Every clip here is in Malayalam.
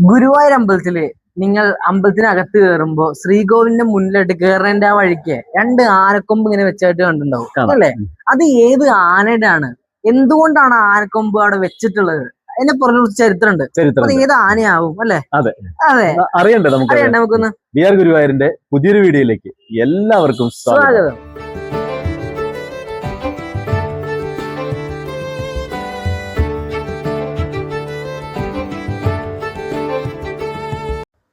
ഗുരുവായൂർ അമ്പലത്തില് നിങ്ങൾ അമ്പലത്തിനകത്ത് കയറുമ്പോ ശ്രീകോവിലിന്റെ മുന്നിലോട്ട് കയറേണ്ട ആ വഴിക്ക് രണ്ട് ആനക്കൊമ്പ് ഇങ്ങനെ വെച്ചായിട്ട് കണ്ടിട്ടുണ്ടാവും കാണാം. അല്ലേ? അത് ഏത് ആനയുടെ ആണ്? എന്തുകൊണ്ടാണ് ആനക്കൊമ്പ് അവിടെ വെച്ചിട്ടുള്ളത്? അതിനെ പറഞ്ഞ ചരിത്രമുണ്ട്. അത് ചരിത്രം ഏത് ആനയാവും അല്ലെ? അതെ അതെ, അറിയണ്ടേ നമുക്ക് അറിയണ്ട നമുക്കൊന്ന്. ബി ആർ ഗുരുവായൂരിന്റെ പുതിയൊരു വീഡിയോയിലേക്ക് എല്ലാവർക്കും സ്വാഗതം. സ്വാഗതം.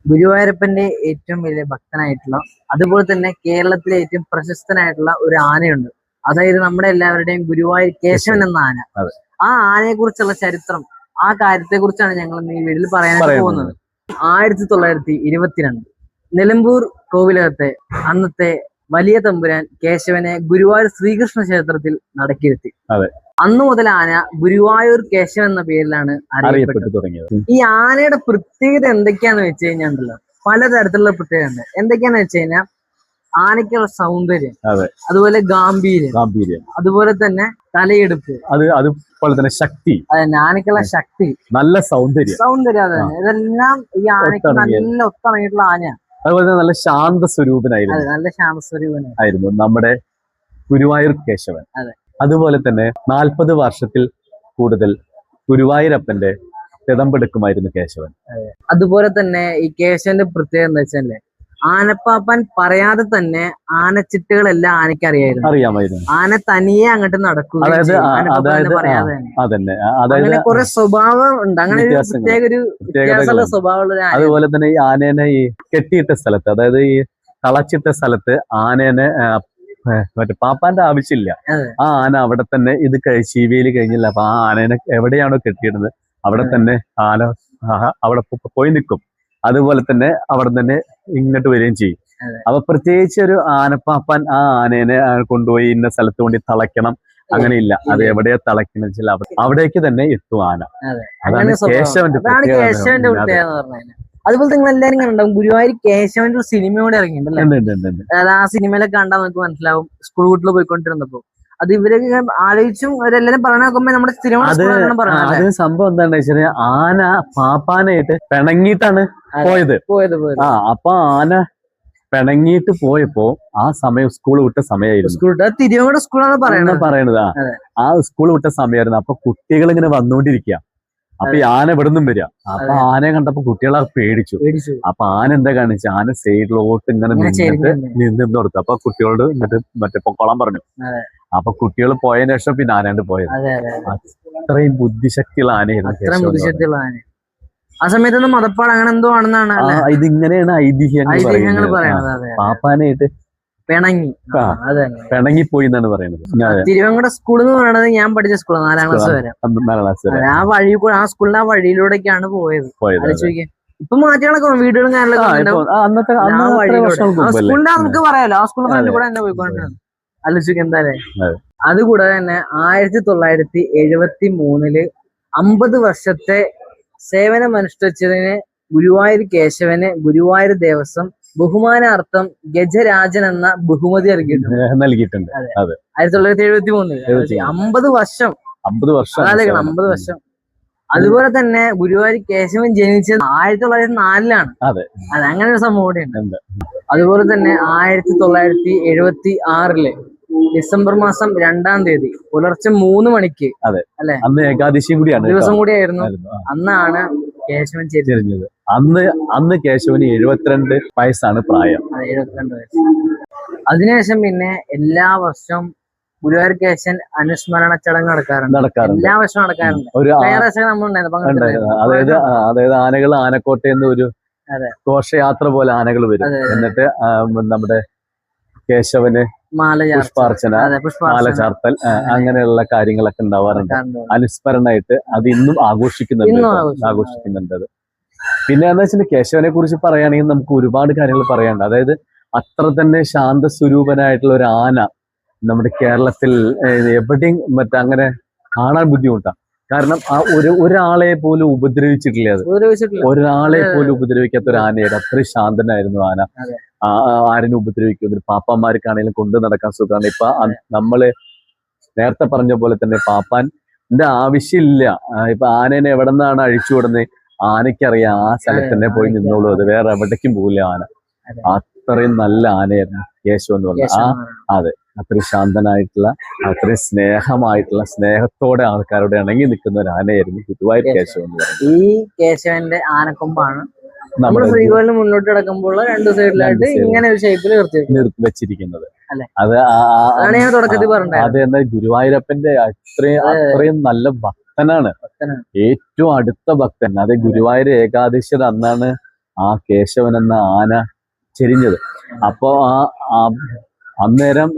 ഗുരുവായൂരപ്പന്റെ ഏറ്റവും വലിയ ഭക്തനായിട്ടുള്ള, അതുപോലെ തന്നെ കേരളത്തിലെ ഏറ്റവും പ്രശസ്തനായിട്ടുള്ള ഒരു ആനയുണ്ട്. അതായത് നമ്മുടെ എല്ലാവരുടെയും ഗുരുവായൂർ കേശവൻ എന്ന ആന. അതെ. ആ ആനയെ കുറിച്ചുള്ള ചരിത്രം, ആ കാര്യത്തെ കുറിച്ചാണ് ഞങ്ങൾ ഇന്ന് ഈ വീട്ടിൽ പറയാനായിട്ട് പോകുന്നത്. 1922 നിലമ്പൂർ കോവിലകത്തെ അന്നത്തെ വലിയ തമ്പുരാൻ കേശവനെ ഗുരുവായൂർ ശ്രീകൃഷ്ണ ക്ഷേത്രത്തിൽ നടക്കിരുത്തി. അതെ. അന്നു മുതൽ ആന ഗുരുവായൂർ കേശവൻ എന്ന പേരിലാണ് അറിയപ്പെട്ടു തുടങ്ങിയത്. ഈ ആനയുടെ പ്രത്യേകത എന്തൊക്കെയാന്ന് വെച്ച് കഴിഞ്ഞാൽ പലതരത്തിലുള്ള പ്രത്യേകത ഉണ്ട്. എന്തൊക്കെയാന്ന് വെച്ച് കഴിഞ്ഞാൽ ആനയ്ക്കുള്ള സൗന്ദര്യം, അതുപോലെ ഗാംഭീര്യം, അതുപോലെ തന്നെ തലയെടുപ്പ്, അതുപോലെ തന്നെ ശക്തി, അതന്നെ ആനയ്ക്കുള്ള ശക്തി, നല്ല സൗന്ദര്യം, അതെ, ഇതെല്ലാം ഈ ആനയ്ക്ക് നല്ല ഒത്തിണങ്ങിയിട്ടുള്ള ആനയാണ്. അതുപോലെ തന്നെ നല്ല ശാന്ത സ്വരൂപനായിരുന്നു. നല്ല ശാന്ത സ്വരൂപനായിരുന്നു നമ്മുടെ ഗുരുവായൂർ കേശവൻ. അതുപോലെ തന്നെ 40 വർഷത്തിൽ കൂടുതൽ ഗുരുവായൂരപ്പന്റെ തിടമ്പെടുക്കുമായിരുന്നു കേശവൻ. അതുപോലെ തന്നെ ഈ കേശവന്റെ പ്രത്യേകത എന്താ വെച്ചാല് ആനപ്പാപ്പാൻ പറയാതെ തന്നെ ആനച്ചിട്ടുകളെല്ലാം ആനയ്ക്ക് അറിയാമായിരുന്നു. ആന തനിയെ അങ്ങോട്ട് നടക്കും. അങ്ങനെ കുറെ സ്വഭാവം ഉണ്ട്. അങ്ങനെ ഒരു വ്യത്യാസമുള്ള സ്വഭാവമുള്ള. അതുപോലെ തന്നെ ഈ ആനേനെ ഈ കെട്ടിയിട്ട സ്ഥലത്ത്, അതായത് ഈ തളച്ചിട്ട സ്ഥലത്ത് ആനേനെ മറ്റേ പാപ്പാന്റെ ആവശ്യമില്ല. ആ ആന അവിടെ തന്നെ ഇത് ശീവേലി കഴിഞ്ഞില്ല. അപ്പൊ ആ ആനേനെ എവിടെയാണോ കെട്ടിയിടുന്നത് അവിടെ തന്നെ ആന അവിടെ പോയി നിൽക്കും. അതുപോലെ തന്നെ അവിടെ തന്നെ ഇങ്ങോട്ട് വരികയും ചെയ്യും. അപ്പൊ പ്രത്യേകിച്ച് ഒരു ആനപ്പാപ്പാൻ ആ ആനേനെ കൊണ്ടുപോയി ഇന്ന സ്ഥലത്ത് കൊണ്ട് തളയ്ക്കണം അങ്ങനെയില്ല. അത് എവിടെയാ തളയ്ക്കുന്ന വെച്ചാൽ അവിടേക്ക് തന്നെ എത്തും ആന. അതാണ് കേശവന്റെ പ്രത്യേകത. അതുപോലെ നിങ്ങൾ എല്ലാരും കണ്ടാവും ഗുരുവായൂർ കേശവന്റെ ഒരു സിനിമ കൂടെ ഇറങ്ങിയിട്ടുണ്ടല്ലോ. അതായത് ആ സിനിമയിലൊക്കെ കണ്ടാൽ നമുക്ക് മനസ്സിലാവും. സ്കൂൾ വീട്ടിൽ പോയിക്കൊണ്ടിരുന്നപ്പോ അത് ഇവരൊക്കെ ആലോചിച്ചും ഇവരെല്ലാരും പറയണ നോക്കുമ്പോ നമ്മുടെ അത് സംഭവം എന്താണെന്ന് വെച്ചാൽ ആന പാപ്പാനായിട്ട് പിണങ്ങിയിട്ടാണ് പോയത്. അപ്പൊ ആന പിണങ്ങിയിട്ട് പോയപ്പോ ആ സമയം സ്കൂൾ വിട്ട സമയമായിരുന്നു. തിരുവങ്ങോട് സ്കൂളാണ് പറയണത്. ആ സ്കൂൾ വിട്ട സമയമായിരുന്നു. അപ്പൊ കുട്ടികൾ ഇങ്ങനെ വന്നുകൊണ്ടിരിക്കുക. അപ്പൊ ഈ ആന ഇവിടെ നിന്നും വരിക. അപ്പൊ ആനയെ കണ്ടപ്പോ കുട്ടികളെ പേടിച്ചു. അപ്പൊ ആന എന്താ കാണിച്ചു, ആന സൈഡിലോട്ട് ഇങ്ങനെ നിന്ന് കൊടുത്തു. അപ്പൊ കുട്ടികളോട് എന്നിട്ട് മറ്റേ പൊക്കോളാൻ പറഞ്ഞു. അപ്പൊ കുട്ടികൾ പോയതിനു ശേഷം പിന്നെ ആനണ്ട് പോയത്. അത്രയും ബുദ്ധിശക്തിയുള്ള ആനയായിരുന്നു. ആ സമയത്തൊന്നും മതപ്പാട് അങ്ങനെ എന്തോ ആണെന്നാണ് ഇതിങ്ങനെയാണ് ഐതിഹ്യങ്ങൾ പറയുന്നത്. പാപ്പാനായിട്ട് പിണങ്ങിപ്പോയി എന്നാണ് പറയുന്നത്. തിരുവങ്ങോട് സ്കൂൾ എന്ന് പറയുന്നത് ഞാൻ പഠിച്ച സ്കൂൾ 4ാം ക്ലാസ് വരെ. ആ വഴി കൂടെ, ആ സ്കൂളിന്റെ ആ വഴിയിലൂടെയൊക്കെയാണ് പോയത്. ഇപ്പൊ മാറ്റങ്ങളൊക്കെ വീടുകളും സ്കൂളിന്റെ നമുക്ക് പറയാലോ. ആ സ്കൂളിൽ ഫ്രണ്ടിൽ കൂടെ തന്നെ പോയിക്കൊണ്ടിരുന്നു. ആലോചിക്കുക എന്തായാലും. അതുകൂടാതെ തന്നെ 1973 50 വർഷത്തെ സേവനം അനുഷ്ഠിച്ചതിന് ഗുരുവായൂർ കേശവന് ഗുരുവായൂർ ദേവസ്വം ബഹുമാനാർത്ഥം ഗജരാജൻ എന്ന ബഹുമതി നൽകിയിട്ടുണ്ട്. 1973 50 വർഷം. 50 വർഷം. അതുപോലെ തന്നെ ഗുരുവായൂർ കേശവൻ ജനിച്ചത് 1904 അതെ, അങ്ങനെ ഒരു സംഭവം കൂടെ ഉണ്ട്. അതുപോലെ തന്നെ 1976 ഡിസംബർ മാസം 2-ാം തീയതി പുലർച്ചെ 3 മണിക്ക് അല്ലെ, അന്ന് ഏകാദശിയും കൂടിയാണ്, ദിവസം കൂടിയായിരുന്നു. അന്നാണ് കേശവൻ ചെരിഞ്ഞത്. അന്ന് കേശവന് 72 വയസ്സാണ് പ്രായം. 72 വയസ്സ്. അതിനുശേഷം പിന്നെ എല്ലാ വർഷവും ഗുരുവായൂർ കേശവൻ അനുസ്മരണ ചടങ്ങ് നടക്കാറുണ്ട്. എല്ലാ വർഷവും നടക്കാറുണ്ട്. അതായത് ആനകൾ ആനക്കോട്ടയെന്ന് ഒരു ഘോഷയാത്ര പോലെ ആനകൾ വരും. എന്നിട്ട് നമ്മുടെ കേശവന് പുഷ്പാർച്ചന, മാല ചാർത്തൽ, അങ്ങനെയുള്ള കാര്യങ്ങളൊക്കെ ഉണ്ടാവാറുണ്ട്. അനുസ്മരണമായിട്ട് അത് ഇന്നും ആഘോഷിക്കുന്നുണ്ട്. പിന്നെ എന്താ വെച്ചാൽ കേശവനെ കുറിച്ച് പറയുകയാണെങ്കിൽ നമുക്ക് ഒരുപാട് കാര്യങ്ങൾ പറയാനുണ്ട്. അതായത് അത്ര തന്നെ ശാന്ത സ്വരൂപനായിട്ടുള്ള ഒരു ആന നമ്മുടെ കേരളത്തിൽ എവിടെയും അങ്ങനെ കാണാൻ ബുദ്ധിമുട്ടാണ്. കാരണം ആ ഒരാളെ പോലും ഉപദ്രവിച്ചിട്ടില്ല. ഒരാളെ പോലും ഉപദ്രവിക്കാത്ത ഒരു ആനയുടെ അത്രയും ശാന്തനായിരുന്നു ആന. ആരെയും ഉപദ്രവിക്കും. പാപ്പാന്മാർക്കാണെങ്കിലും കൊണ്ടു നടക്കാൻ സുഖമാണ്. ഇപ്പൊ നമ്മള് നേരത്തെ പറഞ്ഞ പോലെ തന്നെ പാപ്പാന്റെ ആവശ്യമില്ല. ഇപ്പൊ ആനേനെ എവിടെ നിന്നാണ് അഴിച്ചുവിടുന്നത് ആനയ്ക്കറിയാം ആ സ്ഥലത്ത് തന്നെ പോയി നിന്നോളൂ, അത് വേറെ എവിടേക്കും പോകില്ല ആന. അത്രയും നല്ല ആനയായിരുന്നു കേശവൻ എന്ന് പറഞ്ഞത്. അതെ, അത്രയും ശാന്തനായിട്ടുള്ള, അത്രയും സ്നേഹമായിട്ടുള്ള, സ്നേഹത്തോടെ ആൾക്കാരോട് ഇണങ്ങി നിൽക്കുന്ന ഒരു ആനയായിരുന്നു ഗുരുവായൂർ കേശവൻ എന്ന് പറയുന്നത്. ഈ കേശവന്റെ ആനക്കൊമ്പാണ് നമ്മുടെ ശ്രീകോവിലിന് മുന്നോട്ട് കിടക്കുമ്പോൾ രണ്ട് സൈഡിലായിട്ട് ഇങ്ങനെ ഒരു ഷേപ്പിൽ വെച്ചിരിക്കുന്നത്. അത് ഞാൻ തുടക്കത്തിൽ പറഞ്ഞത്. അത് എന്നാൽ ഗുരുവായൂരപ്പന്റെ അത്രയും നല്ല ഭക്തനാണ്, ഏറ്റവും അടുത്ത ഭക്തൻ. അത് ഗുരുവായൂർ ഏകാദശിയുടെ അന്നാണ് ആ കേശവൻ എന്ന ആന ചെരിഞ്ഞത്. അപ്പോ അന്നേരം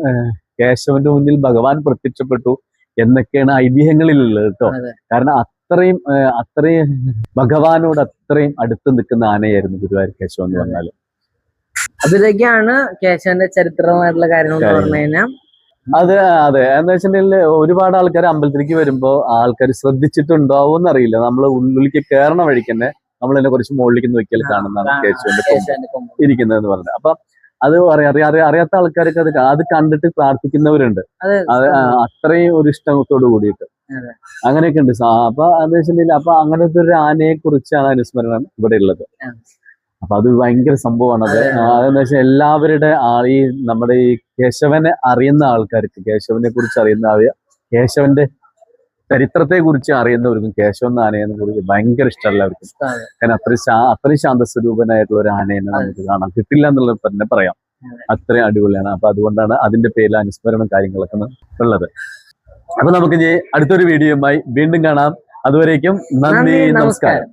കേശവന്റെ മുന്നിൽ ഭഗവാൻ പ്രത്യക്ഷപ്പെട്ടു എന്നൊക്കെയാണ് ഐതിഹ്യങ്ങളിലുള്ളത് കേട്ടോ. കാരണം അത്രയും ഭഗവാനോട് അത്രയും അടുത്ത് നിൽക്കുന്ന ആനയായിരുന്നു ഗുരുവായൂർ കേശവൻ എന്ന് പറഞ്ഞാല്. അതിലേക്കാണ് കേശവന്റെ ചരിത്രമായിട്ടുള്ള കാര്യങ്ങൾ പറഞ്ഞു കഴിഞ്ഞാൽ അതെ എന്ന് വെച്ചിട്ടുണ്ടെങ്കിൽ ഒരുപാട് ആൾക്കാർ അമ്പലത്തിലേക്ക് വരുമ്പോ ആൾക്കാർ ശ്രദ്ധിച്ചിട്ടുണ്ടാവും എന്നറിയില്ല. നമ്മൾ ഉള്ളിലേക്ക് കയറണ വഴിക്ക് തന്നെ നമ്മൾ ഇതിനെ കുറച്ച് മുകളിലേക്ക് നോക്കിയാൽ കാണുന്നതാണ് കേശവന്റെ കൊമ്പ് ഇരിക്കുന്നതെന്ന് പറഞ്ഞത്. അപ്പൊ അത് അറിയാത്ത ആൾക്കാർക്ക് അത് കണ്ടിട്ട് പ്രാർത്ഥിക്കുന്നവരുണ്ട്. അത് അത്രയും ഒരു ഇഷ്ടത്തോട് കൂടിയിട്ട് അങ്ങനെയൊക്കെ ഉണ്ട്. അപ്പൊ എന്ന് വെച്ചിട്ടുണ്ടെങ്കിൽ അപ്പൊ അങ്ങനത്തെ ഒരു ആനയെ കുറിച്ചാണ് അനുസ്മരണം ഇവിടെ ഉള്ളത്. അപ്പൊ അത് ഭയങ്കര സംഭവമാണ്. അതെന്ന് വെച്ചാൽ എല്ലാവരുടെ ഈ നമ്മുടെ ഈ കേശവനെ അറിയുന്ന ആൾക്കാർക്ക്, കേശവനെ കുറിച്ച് അറിയുന്ന കേശവന്റെ ചരിത്രത്തെ കുറിച്ച് അറിയുന്നവർക്കും കേശവൻ ആനയെ കുറിച്ച് ഭയങ്കര ഇഷ്ടം എല്ലാവർക്കും. കാരണം അത്രയും ശാന്തസ്വരൂപനായിട്ടുള്ള ഒരു ആനയെ നമുക്ക് കാണാൻ കിട്ടില്ല എന്നുള്ളത് തന്നെ പറയാം. അത്രയും അടിപൊളിയാണ്. അപ്പൊ അതുകൊണ്ടാണ് അതിന്റെ പേരിൽ അനുസ്മരണം കാര്യങ്ങളൊക്കെ ഉള്ളത്. അപ്പൊ നമുക്ക് ഇനി അടുത്തൊരു വീഡിയോയുമായി വീണ്ടും കാണാം. അതുവരേക്കും നന്ദി, നമസ്കാരം.